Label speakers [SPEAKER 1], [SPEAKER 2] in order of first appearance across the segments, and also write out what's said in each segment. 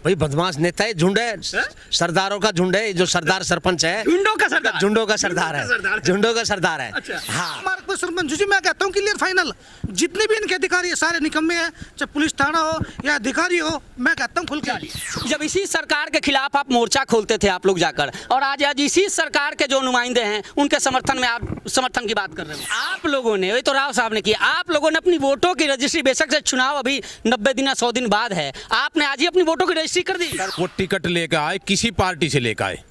[SPEAKER 1] भाई बदमाश नेता है, झुंड है, सरदारों का झुंड है, जो सरदार सरपंच है,
[SPEAKER 2] झुंडों का सरदार,
[SPEAKER 1] झुंडों का सरदार है, झुंडों का सरदार है।
[SPEAKER 2] अच्छा।
[SPEAKER 1] हाँ,
[SPEAKER 3] मार्ग सरपंच जी मैं कहता हूँ क्लियर फाइनल, जितने भी इनके अधिकारी है सारे निकम्मे हैं, चाहे पुलिस थाना हो या अधिकारी हो, मैं कहता हूँ खुल के।
[SPEAKER 2] जब इसी सरकार के खिलाफ आप मोर्चा खोलते थे आप लोग जाकर, और आज इसी सरकार के जो नुमाइंदे हैं उनके समर्थन में आप समर्थन की बात कर रहे हो। आप लोगों ने, वही तो राव साहब ने किया, आप लोगों ने अपनी वोटों की रजिस्ट्री, बेशक से चुनाव अभी 90 दिन या 100 दिन बाद है, आपने आज ही अपनी वोटों की रजिस्ट्री कर दी।
[SPEAKER 4] वो टिकट लेकर आए, किसी पार्टी से लेकर आए,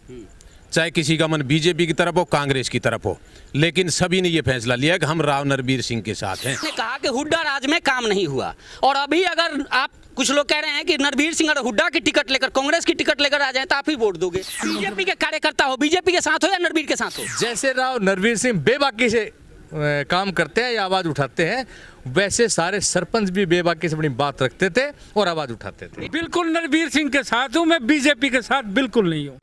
[SPEAKER 4] चाहे किसी का मन बीजेपी की तरफ हो, कांग्रेस की तरफ हो, लेकिन सभी ने ये फैसला लिया कि हम राव नरवीर सिंह के साथ हैं।
[SPEAKER 2] ने कहा कि हुड्डा राज में काम नहीं हुआ, और अभी अगर आप, कुछ लोग कह रहे हैं कि नरवीर सिंह अगर हुड्डा की टिकट लेकर, कांग्रेस की टिकट लेकर आ जाए तो आप ही वोट दोगे। बीजेपी के कार्यकर्ता हो, बीजेपी के साथ हो या नरवीर के साथ हो।
[SPEAKER 5] जैसे राव नरवीर सिंह बेबाकी से काम करते हैं या आवाज उठाते हैं, वैसे सारे सरपंच भी बेबाकी से अपनी बात रखते थे और आवाज उठाते थे।
[SPEAKER 6] बिल्कुल नरवीर सिंह के साथ हूँ मैं, बीजेपी के साथ बिल्कुल नहीं हूँ।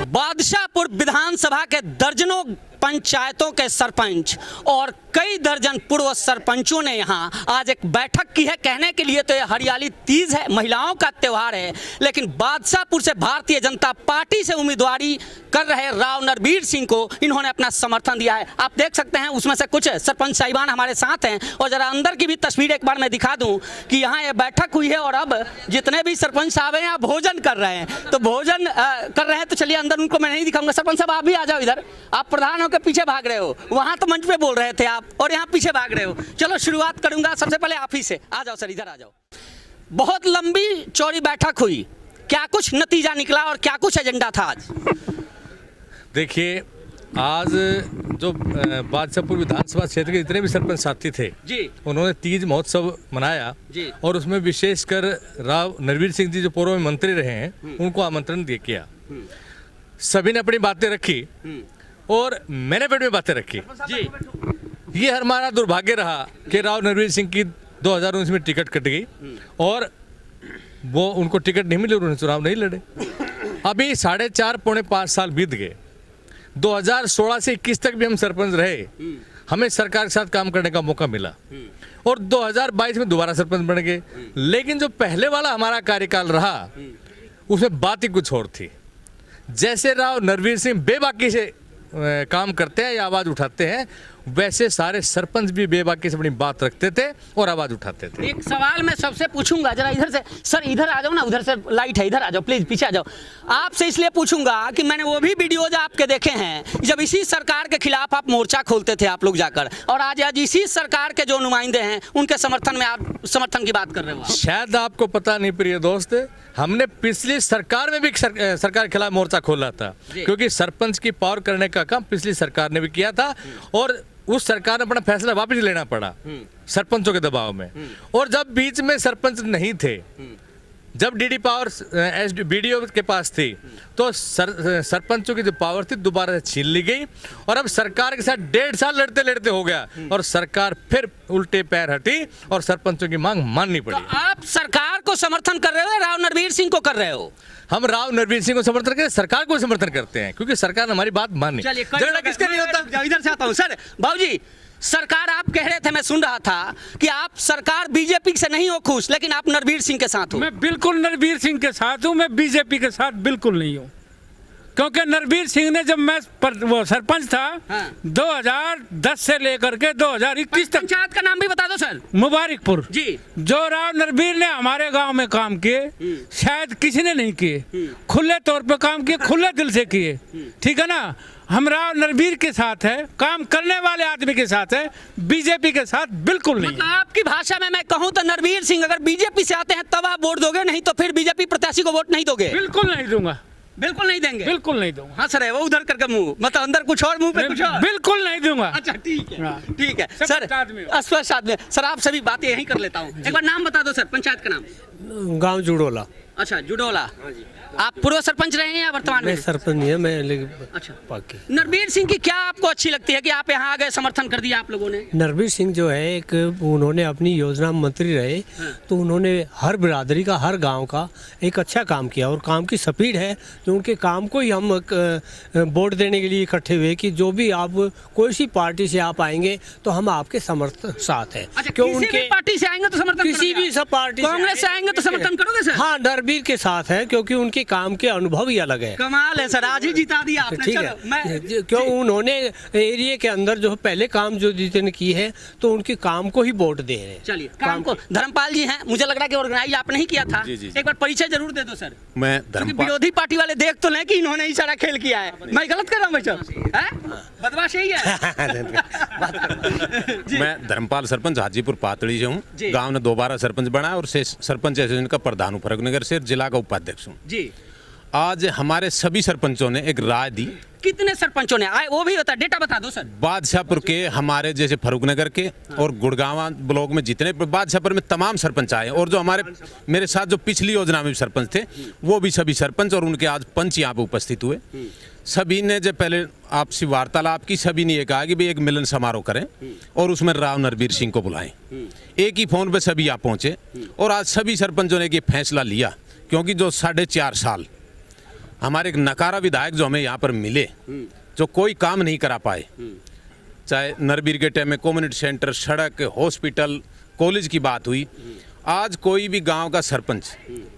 [SPEAKER 2] बादशाहपुर विधानसभा के दर्जनों पंचायतों के सरपंच और कई दर्जन पूर्व सरपंचों ने यहाँ आज एक बैठक की है। कहने के लिए तो ये हरियाली तीज है, महिलाओं का त्यौहार है, लेकिन बादशाहपुर से भारतीय जनता पार्टी से उम्मीदवारी कर रहे राव नरवीर सिंह को इन्होंने अपना समर्थन दिया है। आप देख सकते हैं उसमें से कुछ सरपंच साहिबान हमारे साथ हैं, और जरा अंदर की भी तस्वीर एक बार मैं दिखा दूं कि यहाँ ये बैठक हुई है और अब जितने भी सरपंच साहब हैं यहाँ भोजन कर रहे हैं। तो भोजन कर रहे हैं तो चलिए अंदर उनको मैं नहीं दिखाऊंगा। सरपंच साहब आप भी आ जाओ इधर, आप प्रधान होकर पीछे भाग रहे हो, वहां तो मंच पे बोल रहे थे आप और यहाँ पीछे भाग रहे हो। चलो शुरुआत करूंगा सबसे पहले आप ही से, आ जाओ सर इधर आ जाओ। बहुत लंबी चौड़ी बैठक हुई, क्या कुछ नतीजा निकला और क्या कुछ एजेंडा था आज?
[SPEAKER 5] देखिए, आज जो बादशाहपुर विधानसभा क्षेत्र के जितने भी सरपंच साथी थे
[SPEAKER 2] जी,
[SPEAKER 5] उन्होंने तीज महोत्सव मनाया
[SPEAKER 2] जी,
[SPEAKER 5] और उसमें विशेषकर राव नरवीर सिंह जी जो पूर्व में मंत्री रहे हैं उनको आमंत्रण दिया किया। सभी ने अपनी बातें रखी और मैंने अपनी बातें रखी
[SPEAKER 2] जी।
[SPEAKER 5] ये हमारा दुर्भाग्य रहा कि राव नरवीर सिंह की 2019 में टिकट कट गई और वो उनको टिकट नहीं मिली, उन्होंने चुनाव नहीं लड़े। अभी 4.5 पौने 5 साल बीत गए, 2016 से 21 तक भी हम सरपंच रहे, हमें सरकार के साथ काम करने का मौका मिला और 2022 में दोबारा सरपंच बन गए। लेकिन जो पहले वाला हमारा कार्यकाल रहा उसमें बात ही कुछ और थी। जैसे राव नरवीर सिंह बेबाकी से काम करते हैं या आवाज उठाते हैं, वैसे सारे सरपंच भी बेबाकी से अपनी बात रखते थे और आवाज उठाते थे।
[SPEAKER 2] एक सवाल मैं सबसे पूछूंगा, जरा इधर से सर, इधर आ जाओ ना, उधर से लाइट है, इधर आ जाओ प्लीज, पीछे आ जाओ। आपसे इसलिए पूछूंगा कि मैंने वो भी वीडियोज आपके देखे हैं जब इसी सरकार के खिलाफ आप मोर्चा खोलते थे आप लोग जाकर, और आज इसी सरकार के जो नुमाइंदे हैं उनके समर्थन में आप समर्थन की बात कर रहे हो।
[SPEAKER 5] शायद आपको पता नहीं प्रिय दोस्त, हमने पिछली सरकार में भी सरकार के खिलाफ मोर्चा खोला था, क्योंकि सरपंच की पावर करने का काम पिछली सरकार ने भी किया था और उस सरकार ने अपना फैसला वापस लेना पड़ा सरपंचों के दबाव में। और जब बीच में सरपंच नहीं थे, जब डीडी पावर बीडीओ के पास थी, तो सरपंचों की जो पावर थी दोबारा से छीन ली गई और अब सरकार के साथ 1.5 साल लड़ते लड़ते हो गया और सरकार फिर उल्टे पैर हटी और सरपंचों की मांग माननी पड़ी।
[SPEAKER 2] तो आप सरकार को समर्थन कर रहे हो या राव नरवीर सिंह को कर रहे हो?
[SPEAKER 5] हम राव नरवीर सिंह को समर्थन करते, सरकार को समर्थन करते हैं, क्योंकि सरकार हमारी बात माननी।
[SPEAKER 2] झगड़ा किसका नहीं होता? इधर से आता हूं सर। बाबूजी, सरकार आप कह रहे थे, मैं सुन रहा था कि आप सरकार बीजेपी से नहीं हो खुश, लेकिन आप नरवीर सिंह के साथ हो।
[SPEAKER 6] मैं बिल्कुल नरवीर सिंह के साथ हूँ, मैं बीजेपी के साथ बिल्कुल नहीं हूँ, क्योंकि नरवीर सिंह ने जब मैं वो सरपंच था 2010 से लेकर के 2021 तक,
[SPEAKER 2] पंचायत का नाम भी बता दो सर।
[SPEAKER 6] मुबारकपुर
[SPEAKER 2] जी,
[SPEAKER 6] जो राव नरवीर ने हमारे गांव में काम किए शायद किसी ने नहीं किए, खुले तौर पे काम किए, खुले दिल से किए, ठीक है ना। हम राव नरवीर के साथ है, काम करने वाले आदमी के साथ है, बीजेपी के साथ बिल्कुल नहीं।
[SPEAKER 2] मतलब आपकी भाषा में मैं कहूं तो नरवीर सिंह अगर बीजेपी से आते हैं तब आप वोट दोगे, नहीं तो फिर बीजेपी प्रत्याशी को वोट नहीं दोगे?
[SPEAKER 6] बिल्कुल नहीं दूंगा,
[SPEAKER 2] बिल्कुल नहीं देंगे,
[SPEAKER 6] बिल्कुल नहीं दूंगा।
[SPEAKER 2] हाँ सर, है वो उधर करके मुंह, मतलब अंदर कुछ और, मुंह पे कुछ और।
[SPEAKER 6] बिल्कुल नहीं दूंगा।
[SPEAKER 2] अच्छा ठीक है, ठीक है
[SPEAKER 6] सब
[SPEAKER 2] सर,
[SPEAKER 6] आदमी
[SPEAKER 2] अस्पष्ट आदमी। सर आप सभी बातें यहीं कर लेता हूँ, एक बार नाम बता दो सर, पंचायत का नाम।
[SPEAKER 1] गाँव जुड़ोला।
[SPEAKER 2] अच्छा, जुडोला। आप पूर्व सरपंच रहे हैं या वर्तमान में?
[SPEAKER 1] सरपंच नहीं है मैं,
[SPEAKER 2] अच्छा,
[SPEAKER 1] बाकी
[SPEAKER 2] नरवीर सिंह की क्या आपको अच्छी लगती है कि आप यहाँ आ गए, समर्थन कर दिया आप लोगों ने?
[SPEAKER 1] नरवीर सिंह जो है, एक उन्होंने अपनी योजना मंत्री रहे, तो उन्होंने हर बिरादरी का, हर गांव का एक अच्छा काम किया और काम की स्पीड है, तो उनके काम को ही हम वोट देने के लिए इकट्ठे हुए कि जो भी आप कोई सी पार्टी से आप आएंगे तो हम आपके समर्थन साथ हैं।
[SPEAKER 2] अच्छा, क्यों उनके पार्टी से आएंगे तो समर्थन?
[SPEAKER 1] किसी भी सब पार्टी से
[SPEAKER 2] कांग्रेस से आएंगे तो समर्थन करोगे सर?
[SPEAKER 1] हाँ, नरबीर के साथ है, क्योंकि उनके काम के अनुभव ही अलग है।
[SPEAKER 2] कमाल है सर, आज ही जिता दिया आपने।
[SPEAKER 1] ठीक
[SPEAKER 2] चलो, मैं
[SPEAKER 1] है, क्यों उन्होंने एरिया के अंदर जो पहले काम जो जितने की है, तो उनके काम को ही वोट दे रहे हैं।
[SPEAKER 2] चलिए काम को। धर्मपाल जी हैं, मुझे लग रहा है कि ऑर्गेनाइज आपने ही किया था।
[SPEAKER 4] जी, जी।
[SPEAKER 2] एक बार परिचय जरूर दे दो सर,
[SPEAKER 4] मैं
[SPEAKER 2] क्योंकि
[SPEAKER 4] धर्मपाल
[SPEAKER 2] विरोधी पार्टी वाले देख तो लें कि इन्होंने ही सारा खेल किया है। मैं गलत कर रहा हूँ भाई साहब? हैं? बदमाश यही है।
[SPEAKER 4] मैं धर्मपाल सरपंच हाजीपुर पातड़ी से हूँ।
[SPEAKER 2] जी।
[SPEAKER 4] गांव ने दोबारा सरपंच बना है और सरपंच एसोसिएशन का प्रधान हूँ, फरुखनगर से जिला का उपाध्यक्ष हूँ।
[SPEAKER 2] जी,
[SPEAKER 4] आज हमारे सभी सरपंचों ने एक राय दी।
[SPEAKER 2] कितने सरपंचों ने आए वो भी बता, डेटा बता दो सर।
[SPEAKER 4] बादशाहपुर के हमारे जैसे फरुखनगर के और गुड़गांव ब्लॉक में जितने, बादशाहपुर में तमाम सरपंच आए, और जो हमारे मेरे साथ जो पिछली योजना में भी सरपंच थे, वो भी सभी सरपंच और उनके आज पंच यहाँ पे उपस्थित हुए। सभी ने जब पहले आपसी वार्तालाप की, सभी ने ये कहा कि भाई एक मिलन समारोह करें और उसमें राव नरबीर सिंह को बुलाएं। एक ही फोन पे सभी यहाँ पहुंचे और आज सभी सरपंचों ने ये फैसला लिया, क्योंकि जो 4.5 साल हमारे एक नकारा विधायक जो हमें यहाँ पर मिले, जो कोई काम नहीं करा पाए, चाहे नरबीर के टाइम में कम्युनिटी सेंटर, सड़क, हॉस्पिटल, कॉलेज की बात हुई, आज कोई भी गांव का सरपंच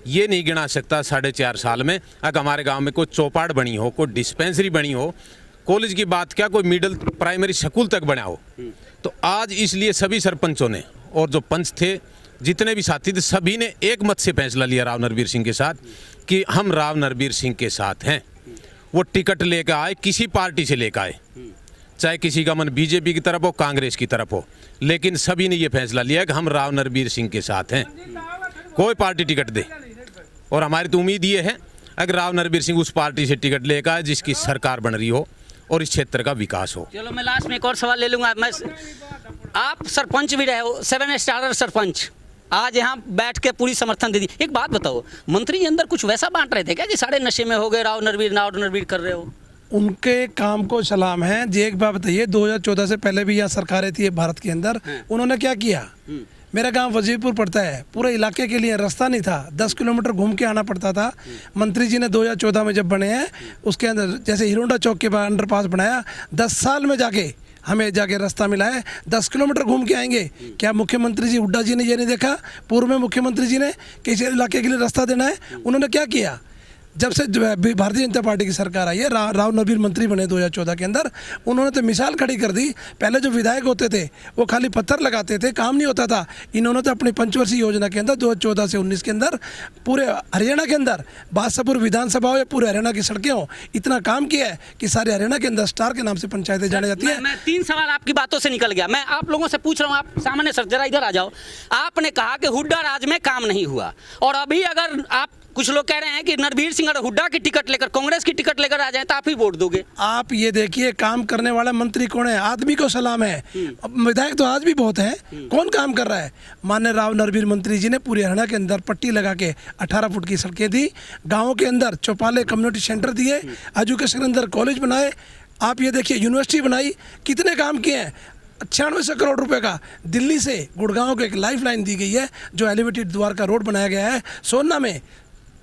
[SPEAKER 4] ये नहीं गिना सकता 4.5 साल में अगर हमारे गांव में कोई चौपाट बनी हो, कोई डिस्पेंसरी बनी हो, कॉलेज की बात क्या, कोई मिडिल प्राइमरी स्कूल तक बना हो। तो आज इसलिए सभी सरपंचों ने और जो पंच थे, जितने भी साथी थे, सभी ने एक मत से फैसला लिया राव नरबीर सिंह के साथ कि हम राव नरबीर सिंह के साथ हैं। वो टिकट लेकर आए, किसी पार्टी से लेकर आए, चाहे किसी का मन बीजेपी की तरफ हो, कांग्रेस की तरफ हो, लेकिन सभी ने ये फैसला लिया कि हम राव नरबीर सिंह के साथ हैं। कोई पार्टी टिकट दे, और हमारी तो उम्मीद ये है अगर राव नरबीर सिंह उस पार्टी से टिकट लेकर आए जिसकी सरकार बन रही हो और इस क्षेत्र का विकास हो।
[SPEAKER 2] चलो मैं लास्ट में एक और सवाल ले लूंगा। मैं, आप सरपंच भी रहे हो, 7 स्टार सरपंच, आज यहाँ बैठ के पूरी समर्थन दे दी। एक बात बताओ, मंत्री जी अंदर कुछ वैसा बांट रहे थे क्या कि सारे नशे में हो गए, राव नरबीर कर रहे हो?
[SPEAKER 7] उनके काम को सलाम है जी। एक बात बताइए, 2014 से पहले भी यहाँ सरकारें थी भारत के अंदर, उन्होंने क्या किया? मेरा गांव वजीरपुर पड़ता है, पूरे इलाके के लिए रास्ता नहीं था, 10 किलोमीटर घूम के आना पड़ता था। मंत्री जी ने 2014 में जब बने हैं, उसके अंदर जैसे हिरोंडा चौक के बाद अंडरपास बनाया, 10 साल में जाके हमें जाके रास्ता मिला है। 10 किलोमीटर घूम के आएंगे। क्या मुख्यमंत्री जी हुड्डा जी ने ये नहीं देखा, पूर्व में मुख्यमंत्री जी ने, कि इस इलाके के लिए रास्ता देना है? उन्होंने क्या किया? जब से भारतीय जनता पार्टी की सरकार आई है, राव नरबीर मंत्री बने 2014 के अंदर, उन्होंने तो मिसाल खड़ी कर दी। पहले जो विधायक होते थे वो खाली पत्थर लगाते थे, काम नहीं होता था। इन्होंने तो अपनी पंचवर्षीय योजना के अंदर 2014 से 19 के अंदर पूरे हरियाणा के अंदर, बादशाहपुर विधानसभा हो या पूरे हरियाणा की सड़कें हो, इतना काम किया है कि सारे हरियाणा के अंदर स्टार के नाम से पंचायतें जानी जाती है।
[SPEAKER 2] मैं 3 सवाल आपकी बातों से निकल गया। मैं आप लोगों से पूछ रहा हूँ, आप सामान्य सर जरा इधर आ जाओ। आपने कहा कि हुड्डा राज में काम नहीं हुआ, और अभी अगर आप, कुछ लोग कह रहे हैं कि नरबीर सिंह अगर हुड्डा की टिकट लेकर, कांग्रेस की टिकट लेकर आ जाए तो आप ही वोट दोगे?
[SPEAKER 7] आप ये देखिए, काम करने वाला मंत्री कौन है? आदमी को सलाम है। विधायक तो आज भी बहुत है, कौन काम कर रहा है? माननीय राव नरबीर मंत्री जी ने पूरे हरियाणा के अंदर पट्टी लगा के 18 फुट की सड़कें दी, गाँवों के अंदर चौपाले कम्युनिटी सेंटर दिए, एजुकेशन के अंदर कॉलेज बनाए, आप ये देखिए यूनिवर्सिटी बनाई, कितने काम किए हैं। 9600 करोड़ रुपए का दिल्ली से गुड़गांव को एक लाइफ लाइन दी गई है, जो एलिवेटेड द्वारका रोड बनाया गया है। सोना में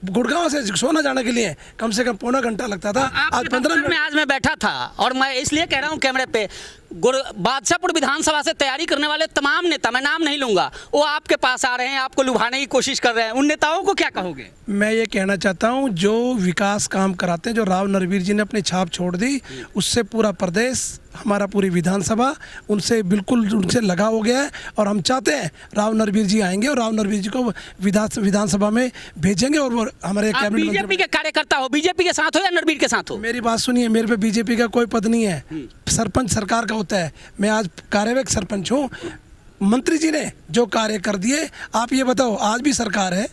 [SPEAKER 7] गुड़गांव से सोना जाने के लिए कम से कम पौना घंटा लगता था, आज 15 मिनट
[SPEAKER 2] में। आज मैं बैठा था, और मैं इसलिए कह रहा हूँ कैमरे पे, बादशाहपुर विधानसभा से तैयारी करने वाले तमाम नेता, मैं नाम नहीं लूंगा, वो आपके पास आ रहे हैं, आपको लुभाने की कोशिश कर रहे हैं। उन नेताओं को क्या कहोगे?
[SPEAKER 7] मैं ये कहना चाहता हूँ, जो विकास काम कराते हैं, जो राव नरबीर जी ने अपनी छाप छोड़ दी, उससे पूरा प्रदेश, हमारा पूरी विधानसभा उनसे बिल्कुल उनसे लगा हो गया है। और हम चाहते हैं राव नरबीर जी आएंगे और राव नरबीर जी को विधानसभा में भेजेंगे, और वो हमारे कैबिनेट मंत्री।
[SPEAKER 2] बीजेपी के कार्यकर्ता हो, बीजेपी के साथ हो या नरबीर के साथ हो?
[SPEAKER 7] मेरी बात सुनिए, मेरे पे बीजेपी का कोई पद नहीं है, सरपंच सरकार का होता है। मैं आज कार्यवाहक सरपंच हूँ। मंत्री जी ने जो कार्य कर दिए, आप ये बताओ, आज भी सरकार है,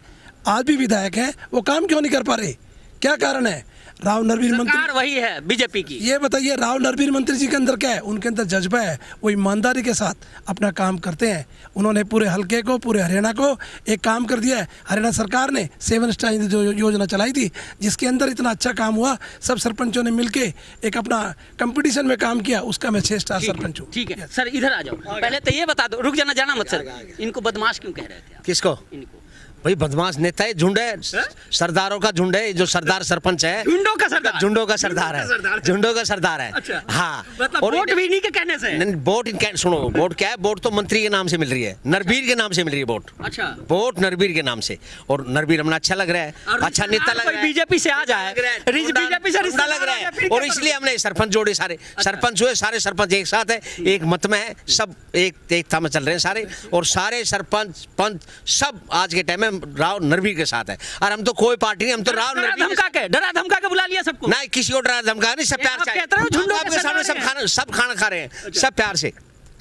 [SPEAKER 7] आज भी विधायक हैं, वो काम क्यों नहीं कर पा रहे? क्या कारण है? राव नरबीर मंत्री
[SPEAKER 2] वही है बीजेपी की।
[SPEAKER 7] ये बताइए, राव नरबीर मंत्री जी के अंदर क्या है? उनके अंदर जज्बा है, वो ईमानदारी के साथ अपना काम करते हैं। उन्होंने पूरे हलके को, पूरे हरियाणा को एक काम कर दिया है। हरियाणा सरकार ने 7 स्टार जो योजना चलाई थी, जिसके अंदर इतना अच्छा काम हुआ, सब सरपंचों ने मिलके एक अपना कंपटीशन में काम किया, उसका मैं 6 स्टार सरपंच हूँ।
[SPEAKER 2] ठीक है सर, इधर आ जाओ। पहले तो ये बता दो, रुक जाना, जाना मत सर। इनको बदमाश क्यों कह रहे थे?
[SPEAKER 8] किसको?
[SPEAKER 2] इनको
[SPEAKER 8] भाई बदमाश नेता है, झुंड है, सरदारों का झुंड है, जो सरदार सरपंच है,
[SPEAKER 2] झुंडों का सरदार,
[SPEAKER 8] झुंडों का सरदार है, झुंडों का सरदार है।
[SPEAKER 2] अच्छा।
[SPEAKER 8] हाँ,
[SPEAKER 2] मतलब
[SPEAKER 8] और
[SPEAKER 2] वोट भी इन्हीं के कहने से?
[SPEAKER 8] नहीं, वोट सुनो, वोट क्या है, वोट तो मंत्री के नाम से मिल रही है, नरबीर के नाम से मिल रही है वोट।
[SPEAKER 2] अच्छा,
[SPEAKER 8] वोट नरबीर के नाम से, और नरबीर हमने अच्छा लग रहा है, अच्छा नेता लग रहा है,
[SPEAKER 2] बीजेपी से आ जाए, बीजेपी से
[SPEAKER 8] रिश्ता लग रहा है, और इसलिए हमने सरपंच जोड़े, सारे सरपंच हुए, सारे सरपंच एक साथ है, एक मत में है, सब एकता में चल रहे हैं सारे, और सारे सरपंच पंच सब आज के टाइम में राव नरबीर के साथ है। और हम तो कोई पार्टी नहीं, हम तो राव नरबीर
[SPEAKER 2] डरा धमका के बुला लिया सबको?
[SPEAKER 8] नहीं, किसी को डरा धमका नहीं, सब प्यार से आपके सामने सब खाना खा रहे हैं, सब प्यार से।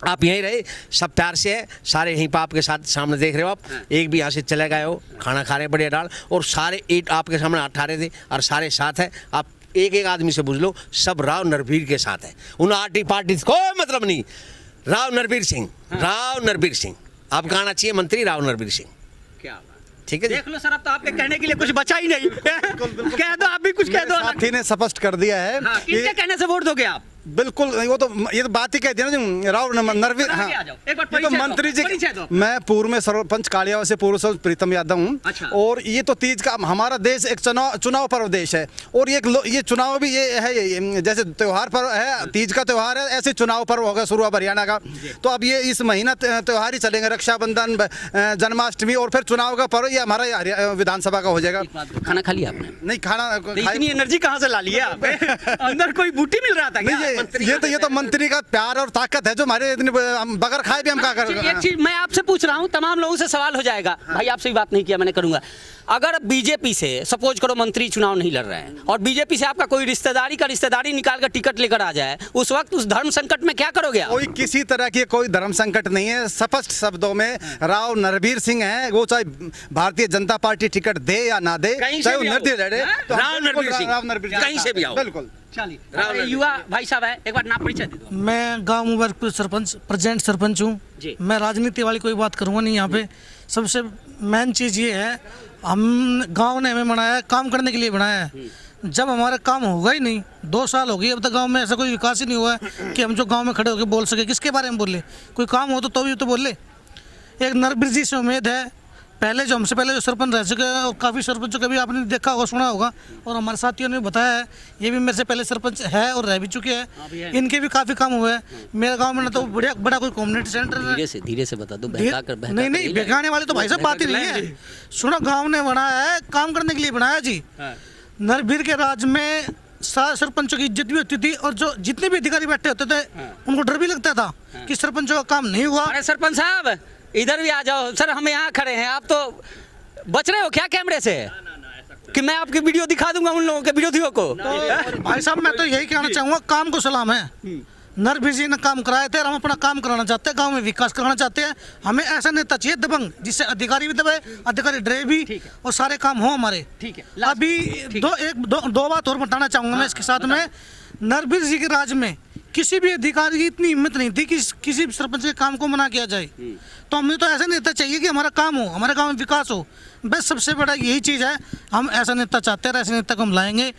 [SPEAKER 8] आप यहीं रहे, सब प्यार से है, सारे यहीं पर आपके साथ सामने देख रहे हो आप, एक भी यहाँ से चले गए हो, खाना खा रहे हैं बढ़िया डाल, और सारे ईट आपके सामने अठा रहे थे, और सारे साथ है। आप एक एक आदमी से पूछ लो, सब राव नरबीर के साथ है, उन आर्टी पार्टी कोई मतलब नहीं। राव नरबीर सिंह, राव नरबीर सिंह, आपका आना चाहिए मंत्री राव नरबीर सिंह।
[SPEAKER 2] क्या
[SPEAKER 8] ठीक है,
[SPEAKER 2] देख लो सर, अब तो आपके कहने के लिए कुछ बचा ही नहीं। कह दो, आप भी कुछ कह दो।
[SPEAKER 9] साथी ने स्पष्ट कर दिया है
[SPEAKER 2] किसके कहने से वोट दोगे आप?
[SPEAKER 9] बिल्कुल, वो तो ये तो बात ही कह दी ना जो राव नरवीर। हाँ, ये तो मंत्री जी, मैं पूर्व में सरपंच कालिया से पूर्व से प्रीतम यादव हूँ।
[SPEAKER 2] अच्छा।
[SPEAKER 9] और ये तो तीज का, हमारा देश एक चुनाव पर्व देश है, और ये चुनाव भी ये है, जैसे त्योहार पर्व है, तीज का त्योहार है, ऐसे चुनाव पर्व होगा शुरू अब हरियाणा का। तो अब ये इस महीना त्योहार ही चलेंगे, रक्षाबंधन, जन्माष्टमी, और फिर चुनाव का पर्व ये हमारा विधानसभा का हो जाएगा।
[SPEAKER 2] खाना खा लिया आपने?
[SPEAKER 9] नहीं, खाना
[SPEAKER 2] इतनी एनर्जी कहाँ से ला लिया आप? अंदर कोई बूटी मिल रहा था क्या?
[SPEAKER 9] ये तो मंत्री का प्यार और ताकत है, जो हमारे इतने बगैर खाए भी हम क्या कर।
[SPEAKER 2] एक चीज मैं आपसे पूछ रहा हूँ, तमाम लोगों से सवाल हो जाएगा, भाई आपसे भी बात नहीं किया, मैंने करूंगा। अगर बीजेपी से सपोज करो मंत्री चुनाव नहीं लड़ रहे हैं, और बीजेपी से आपका कोई रिश्तेदारी निकाल कर टिकट लेकर आ जाए, उस वक्त उस धर्म संकट में क्या करोगे आप?
[SPEAKER 9] कोई किसी तरह की कोई धर्म संकट नहीं है, स्पष्ट शब्दों में राव नरबीर सिंह है, वो चाहे भारतीय जनता पार्टी टिकट दे या ना दे, चाहे वो नरबीर लड़े, तो
[SPEAKER 8] राव नरबीर सिंह कहीं से भी आओ,
[SPEAKER 9] बिल्कुल।
[SPEAKER 2] चलिए, युवा भाई साहब है, एक बार नाम परिचय दे दो।
[SPEAKER 3] मैं गांव मुबारकपुर सरपंच, प्रेजेंट सरपंच हूँ। मैं राजनीति वाली कोई बात करूँगा नहीं यहाँ पे। सबसे मेन चीज़ ये है, हम गांव ने हमें बनाया है, काम करने के लिए बनाया है। जब हमारा काम होगा ही नहीं, 2 साल हो गए अब तक गांव में ऐसा कोई विकास ही नहीं हुआ है कि हम जो गांव में खड़े होकर बोल सके। किसके बारे में बोले? कोई काम हो तो भी तो बोले। एक नरबीर जी से उम्मीद है, पहले जो हमसे पहले जो सरपंच रह चुके हैं, और काफ़ी सरपंचों का भी आपने देखा होगा, सुना होगा, और हमारे साथियों ने बताया है, ये भी मेरे से पहले सरपंच है और रह भी चुके हैं, इनके भी काफ़ी काम हुए हैं। मेरे गांव में ना तो बड़ा कोई कम्युनिटी सेंटर है।
[SPEAKER 2] धीरे से बता दो,
[SPEAKER 3] नहीं, बहकाने वाले तो भाई साहब बात ही नहीं है। सुनो, गाँव ने बनाया है, काम करने के लिए बनाया जी। नरबीर के राज में सारे सरपंचों की इज्जत भी होती थी, और जो जितने भी अधिकारी बैठे होते थे उनको डर भी लगता था कि सरपंचों का काम नहीं हुआ।
[SPEAKER 2] अरे सरपंच साहब, इधर भी आ जाओ सर, हम यहाँ खड़े हैं, आप तो बच रहे हो क्या कैमरे से कि मैं आपकी वीडियो दिखा दूंगा उन लोगों के विरोधियों को?
[SPEAKER 3] तो भाई साहब, मैं तो यही कहना चाहूँगा, काम को सलाम है। नरबीर जी ने काम कराए थे, और हम अपना काम कराना चाहते हैं, गांव में विकास कराना चाहते हैं। हमें ऐसा नेता चाहिए दबंग, जिससे अधिकारी भी दबे, अधिकारी डरे भी, और सारे काम हो हमारे।
[SPEAKER 2] ठीक है,
[SPEAKER 3] अभी दो बात और बताना चाहूँगा मैं इसके साथ में। नरबीर जी के राज में किसी भी अधिकारी की इतनी हिम्मत नहीं थी कि किसी भी सरपंच के काम को मना किया जाए। तो हमें तो ऐसा नेता चाहिए कि हमारा काम हो, हमारे गांव में विकास हो। बस सबसे बड़ा यही चीज़ है, हम ऐसा नेता चाहते हैं, ऐसे नेता को हम लाएंगे।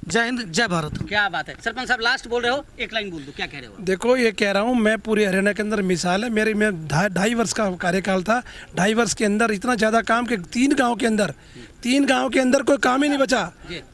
[SPEAKER 3] जय हिंद, जय भारत।
[SPEAKER 2] क्या बात है सरपंच साहब, लास्ट बोल रहे हो, एक लाइन बोल दो, क्या कह रहे हो?
[SPEAKER 7] देखो, ये कह रहा हूँ मैं, पूरे हरियाणा के अंदर मिसाल है मेरी। मैं 2.5 वर्ष का कार्यकाल था, 2.5 वर्ष के अंदर इतना ज़्यादा काम कि 3 गांव के अंदर कोई काम ही नहीं बचा।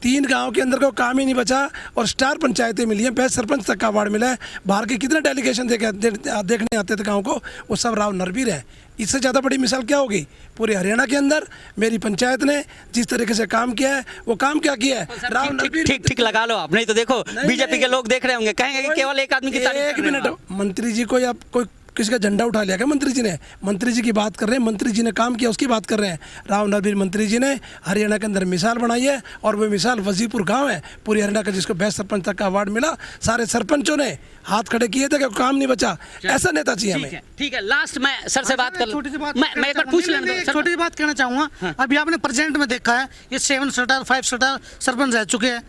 [SPEAKER 7] 3 गांव के अंदर कोई काम ही नहीं बचा, और स्टार पंचायतें मिली हैं, बेस्ट सरपंच तक का अवार्ड मिला है। बाहर के कितने डेलीगेशन देखने आते थे गाँव को, वो सब राव नरबीर है। इससे ज़्यादा बड़ी मिसाल क्या होगी? पूरे हरियाणा के अंदर मेरी पंचायत ने जिस तरीके से काम किया है, वो काम क्या किया है, राव नरबीर।
[SPEAKER 2] ठीक लगा लो आप, नहीं तो देखो बीजेपी के लोग देख रहे होंगे, कहेंगे कि केवल एक आदमी की तारीफ।
[SPEAKER 7] 1 मिनट, मंत्री जी को आप कोई किसी का झंडा उठा लिया क्या? मंत्री जी ने, मंत्री जी की बात कर रहे हैं, मंत्री जी ने काम किया उसकी बात कर रहे हैं। राव नरबीर मंत्री जी ने हरियाणा के अंदर मिसाल बनाई है, और वो मिसाल वजीपुर गांव है पूरी हरियाणा का, जिसको बेस्ट सरपंच तक का अवार्ड मिला। सारे सरपंचों ने हाथ खड़े किए थे कि काम नहीं बचा। ऐसा नेता चाहिए हमें।
[SPEAKER 2] ठीक है, लास्ट मैं सर से बात कर लूं।
[SPEAKER 3] छोटी सी बात
[SPEAKER 2] मैं एक बार पूछ लेने दो।
[SPEAKER 3] छोटी सी बात कहना चाहूँगा। अभी आपने प्रेजेंट में देखा है, ये 7 स्टार 5 स्टार सरपंच रह चुके हैं।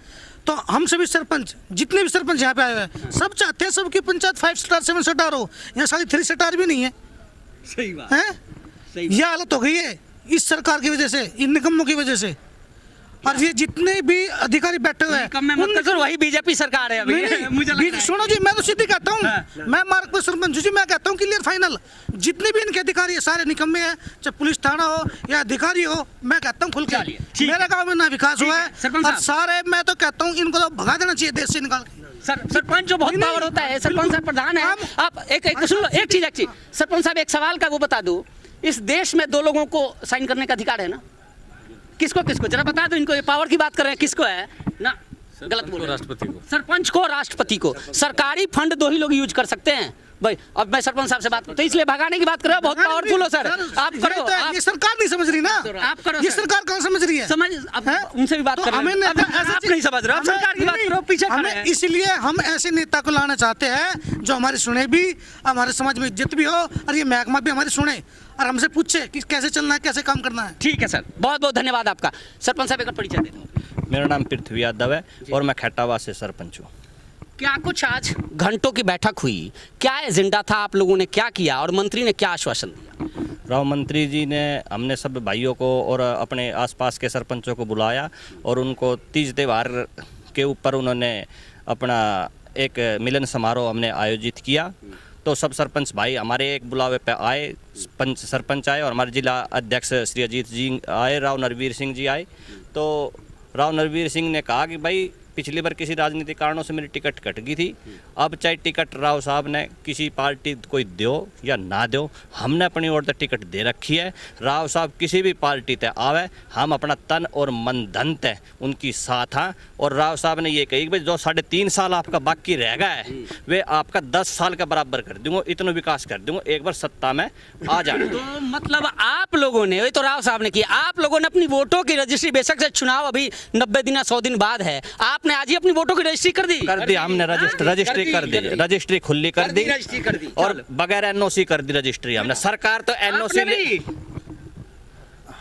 [SPEAKER 3] तो हम सभी सरपंच, जितने भी सरपंच यहाँ पे आए हुए हैं, सब चाहते हैं सबकी पंचायत 5 स्टार 7 स्टार हो। यहाँ सारी 3 स्टार भी नहीं है।
[SPEAKER 2] सही बात
[SPEAKER 3] है, यह हालत हो गई है इस सरकार की वजह से, इन निकम्मों की वजह से। और ये जितने भी अधिकारी बैठे हुए
[SPEAKER 2] कम में मत कर, वही बीजेपी सरकार है अभी मुझे लगता है।
[SPEAKER 3] सुनो जी, मैं तो सीधी कहता हूँ, मैं मार्ग पर सरपंच जी, मैं कहता हूँ क्लियर फाइनल, जितने भी इनके अधिकारी है सारे निकम्मे हैं, चाहे पुलिस थाना हो या अधिकारी हो, मैं कहता हूँ खुल के मेरे गाँव में ना विकास हुआ है और सारे, मैं तो कहता हूँ इनको तो भगा देना चाहिए देश से निकाल के।
[SPEAKER 2] सरपंच जो बहुत पावर होता है, सरपंच साहब प्रधान है। आप एक सुन लो, एक चीज सरपंच साहब, एक सवाल का वो बता दो, इस देश में 2 लोगों को साइन करने का अधिकार है ना? किसको किसको जरा बता दो, इनको ये पावर की बात कर रहे हैं, किसको है ना? गलत बोल रहे हैं।
[SPEAKER 5] राष्ट्रपति को,
[SPEAKER 2] सरपंच को, राष्ट्रपति को। सरकारी फंड 2 ही लोग यूज कर सकते हैं भाई। अब मैं सरपंच साहब से बात करता हूं, तो इसलिए भगाने की बात कर रहे हो, बहुत पावरफुल हो सर। आप करो,
[SPEAKER 3] ये सरकार नहीं समझ रही ना,
[SPEAKER 2] आप करो,
[SPEAKER 3] ये सरकार कौन समझ रही है?
[SPEAKER 2] समझ, अब उनसे भी बात कर रहे हैं, आप नहीं समझ रहे हो, आप सरकार की बात करो, पीछे खड़े हैं।
[SPEAKER 3] इसलिए हम ऐसे नेता को लाना चाहते हैं जो हमारी सुने भी, हमारे समाज में इज्जत भी हो और ये महकमा भी हमारी सुने और हमसे पूछे कि कैसे चलना है, कैसे काम करना है।
[SPEAKER 2] ठीक है सर, बहुत बहुत धन्यवाद आपका। सरपंच साहब एक परिचय दे दो।
[SPEAKER 10] मेरा नाम पृथ्वी यादव है और मैं खैटावा से सरपंच हूँ।
[SPEAKER 2] क्या कुछ आज घंटों की बैठक हुई, क्या एजेंडा था, आप लोगों ने क्या किया और मंत्री ने क्या आश्वासन दिया?
[SPEAKER 10] राव मंत्री जी ने हमने सब भाइयों को और अपने आसपास के सरपंचों को बुलाया और उनको तीज त्यौहार के ऊपर उन्होंने अपना एक मिलन समारोह हमने आयोजित किया। तो सब सरपंच भाई हमारे एक बुलावे पे आए, सरपंच आए और हमारे जिला अध्यक्ष श्री अजीत जी आए, राव नरवीर सिंह जी आए। तो राव नरवीर सिंह ने कहा कि भाई पिछली बार किसी राजनीतिक कारणों से मेरी टिकट कट गई थी, अब चाहे टिकट राव साहब ने किसी पार्टी कोई दो या ना दो, हमने अपनी ओर से टिकट दे रखी है। राव साहब किसी भी पार्टी ते आवे, हम अपना तन और मन धन ते उनकी साथ हैं। और राव साहब ने ये कही कि भाई जो 3.5 साल आपका बाकी रह गया है वे आपका 10 साल का बराबर कर दूंगा, इतना विकास कर दूंगा, एक बार सत्ता में आ जाए।
[SPEAKER 2] तो मतलब आप लोगों ने, वही तो राव साहब ने किया, आप लोगों ने अपनी वोटों की रजिस्ट्री, बेशक से चुनाव अभी 90 दिन या 100 दिन बाद है, आपने आज ही अपनी वोटों की रजिस्ट्री कर दी?
[SPEAKER 10] कर दी, हमने रजिस्ट्री कर दी, रजिस्ट्री खुली कर दी और बगैर एनओसी कर दी रजिस्ट्री हमने। सरकार तो एनओसी,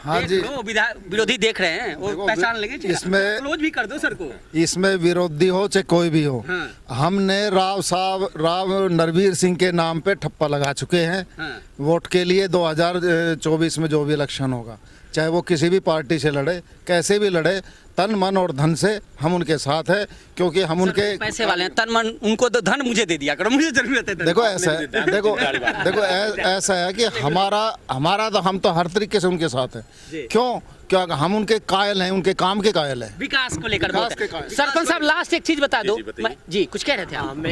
[SPEAKER 11] हाँ जी,
[SPEAKER 2] विरोधी देख रहे हैं, वो पहचान लगे,
[SPEAKER 11] इसमें
[SPEAKER 2] क्लोज भी कर दो सर को।
[SPEAKER 11] इसमें विरोधी हो चाहे कोई भी हो, हमने राव नरवीर सिंह के नाम पे ठप्पा लगा चुके हैं वोट के लिए। 2024 में जो भी इलेक्शन होगा, चाहे वो किसी भी पार्टी से लड़े, कैसे भी लड़े, तन मन और धन से हम उनके साथ है, क्योंकि हम उनके
[SPEAKER 2] पैसे वाले हैं, तन मन, उनको तो धन मुझे दे दिया करो, मुझे जरूरत है।
[SPEAKER 11] देखो ऐसा है, देखो ऐसा है कि हमारा तो हम तो हर तरीके से उनके साथ है। क्यों? क्या हम उनके कायल हैं, उनके काम के कायल हैं,
[SPEAKER 2] विकास को लेकर। सरपंच साहब लास्ट एक चीज बता दो जी, कुछ कह रहे थे आप?
[SPEAKER 1] मैं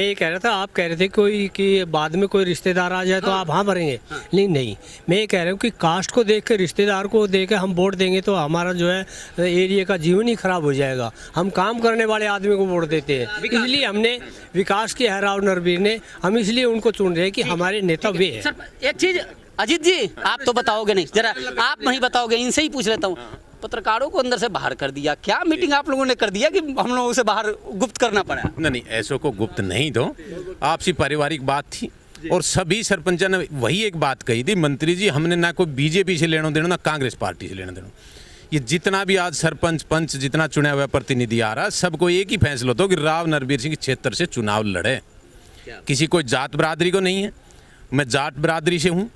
[SPEAKER 1] ये कह रहा था, आप कह रहे थे कोई कि बाद में कोई रिश्तेदार आ जाए तो आप हाँ भरेंगे। नहीं, मैं ये कह रहा हूँ कि कास्ट को देख के, रिश्तेदार को देख के हम वोट देंगे तो हमारा जो है एरिया का जीवन ही खराब हो जाएगा। हम काम करने वाले आदमी को वोट देते हैं, इसलिए हमने विकास किया है राव नरवीर ने, हम इसलिए उनको चुन रहे हैं कि हमारे नेता वे हैं।
[SPEAKER 2] एक चीज अजीत जी, आप तो बताओगे नहीं, जरा आप नहीं बताओगे, इनसे ही पूछ लेता हूँ। पत्रकारों को अंदर से बाहर कर दिया, क्या मीटिंग आप लोगों ने कर दिया कि हम लोगों से बाहर गुप्त करना पड़ा?
[SPEAKER 4] नहीं, ऐसो को गुप्त नहीं दो, आपसी पारिवारिक बात थी और सभी सरपंचों ने वही एक बात कही थी, मंत्री जी हमने ना कोई बीजेपी से लेना देना, ना कांग्रेस पार्टी से लेना देना। ये जितना भी आज सरपंच पंच जितना चुना हुआ प्रतिनिधि आ रहा, सबको एक ही फैसला होता कि राव नरवीर सिंह के क्षेत्र से चुनाव लड़े। किसी कोई जात बिरादरी को नहीं है, मैं जाट बिरादरी से हूँ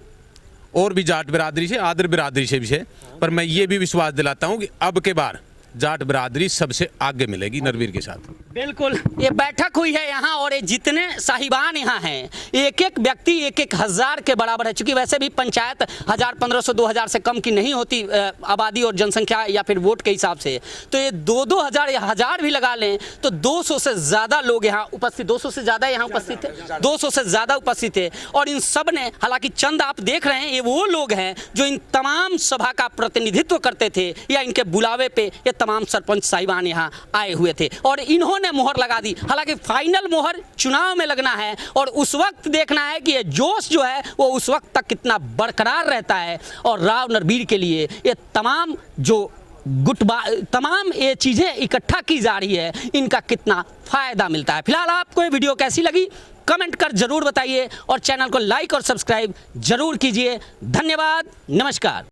[SPEAKER 4] और भी जाट बिरादरी से, आदर बिरादरी से भी है, पर मैं ये भी विश्वास दिलाता हूँ कि अब के बार जाट बिरादरी सबसे आगे मिलेगी नरवीर के साथ।
[SPEAKER 2] बिल्कुल, ये बैठक हुई है यहाँ और ये जितने साहिबान यहाँ हैं, एक एक व्यक्ति 1-1 हज़ार के बराबर है। चूंकि वैसे भी पंचायत 1000, 1500, 2000 से कम की नहीं होती आबादी और जनसंख्या या फिर वोट के हिसाब से, तो ये 2-2 हज़ार या 1000 भी लगा लें तो 200 से ज़्यादा लोग यहाँ उपस्थित, 200 से ज़्यादा यहाँ उपस्थित थे, 200 से ज़्यादा उपस्थित थे। और इन सब ने, हालांकि चंद आप देख रहे हैं, ये वो लोग हैं जो इन तमाम सभा का प्रतिनिधित्व करते थे या इनके बुलावे पे ये तमाम सरपंच साहिबान यहाँ आए हुए थे और इन्होंने मोहर लगा दी। हालांकि फाइनल मोहर चुनाव में लगना है और उस वक्त देखना है कि ये जोश जो है वो उस वक्त तक कितना बरकरार रहता है। और राव नरवीर के लिए ये तमाम जो तमाम ये चीज़ें इकट्ठा की जा रही है, इनका कितना फायदा मिलता है। फिलहाल आपको ये वीडियो कैसी लगी कमेंट कर जरूर बताइए और चैनल को लाइक और सब्सक्राइब जरूर कीजिए। धन्यवाद, नमस्कार।